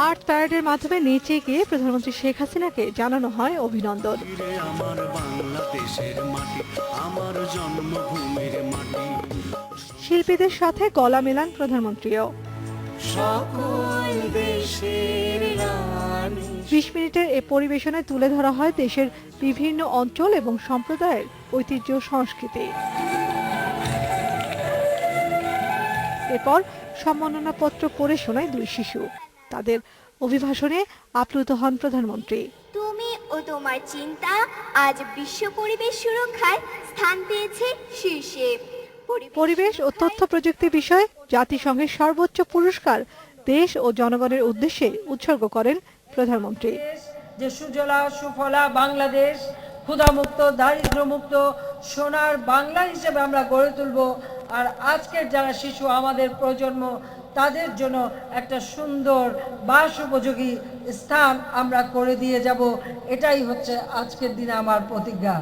Art প্যারেডের মাধ্যমে নিচে গিয়ে প্রধানমন্ত্রী শেখ হাসিনাকে জানানো হয় অভিনন্দন। শিল্পীদের সাথে গলা মেলান প্রধানমন্ত্রীও। 20 মিনিটের এ পরিবেশনায় তুলে ধরা হয় দেশের বিভিন্ন অঞ্চল এবং সম্প্রদায়ের ঐতিহ্য সংস্কৃতি। এরপর সম্মাননাপত্র পড়ে শোনায় দুই শিশু। তাদের অভিভাষণে আপ্লুত হন প্রধানমন্ত্রী। তুমি ও তোমার চিন্তা আজ বিশ্ব পরিবেশ সুরক্ষায় স্থান পেয়েছে শীর্ষে। পরিবেশ ও তথ্য প্রযুক্তি বিষয়ে জাতিসংঘের সর্বোচ্চ পুরস্কার দেশ ও জনগণের উদ্দেশ্যে উৎসর্গ করেন প্রধানমন্ত্রী। যে সুজলা সুফলা বাংলাদেশ, ক্ষুধামুক্ত দারিদ্র্যমুক্ত সোনার বাংলা হিসেবে আমরা গড়ে তুলব। আর আজকের যারা শিশু আমাদের প্রজন্ম, তাদের জন্য একটা সুন্দর বাস উপযোগী স্থান আমরা করে দিয়ে যাব। এটাই হচ্ছে আজকের দিনে আমার প্রতিজ্ঞা।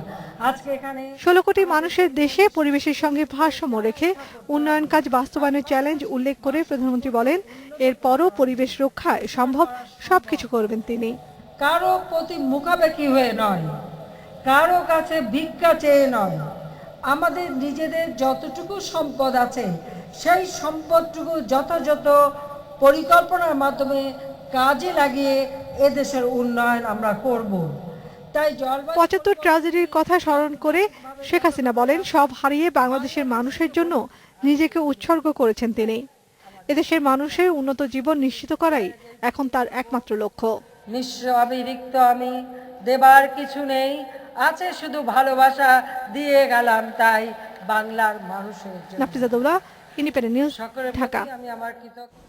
আজকে এখানে 16 কোটি মানুষের দেশে পরিবেশের সঙ্গে ভারসাম্য রেখে উন্নয়ন কাজ বাস্তবায়নের চ্যালেঞ্জ উল্লেখ করে প্রধানমন্ত্রী বলেন, এরপরও পরিবেশ রক্ষায় সম্ভব সবকিছু করবেন তিনি। কারো প্রতি মুখাপেক্ষী হয়ে নয়, কারো কাছে ভিক্ষা চেয়ে নয়, আমাদের নিজেদের যতটুকু সম্পদ আছে সেই সম্পদটুকু যথাযথ পরিকল্পনার মাধ্যমে কাজে লাগিয়ে এদেশের উন্নয়ন আমরা করব। তাই 75 ট্র্যাজেডির কথা স্মরণ করে শেখ হাসিনা বলেন, সব হারিয়ে বাংলাদেশের মানুষের জন্য নিজেকে উৎসর্গ করেছেন তিনি। এদেশের মানুষের উন্নত জীবন নিশ্চিত করাই এখন তার একমাত্র লক্ষ্য। নিঃস্ব আমি, রিক্ত আমি, দেবার কিছু নেই, আছে শুধু ভালোবাসা, দিয়ে গেলাম তাই বাংলার মানুষের জন্য। Nafiza Daula, independent news, Dhaka. আমি আমার কৃতজ্ঞতা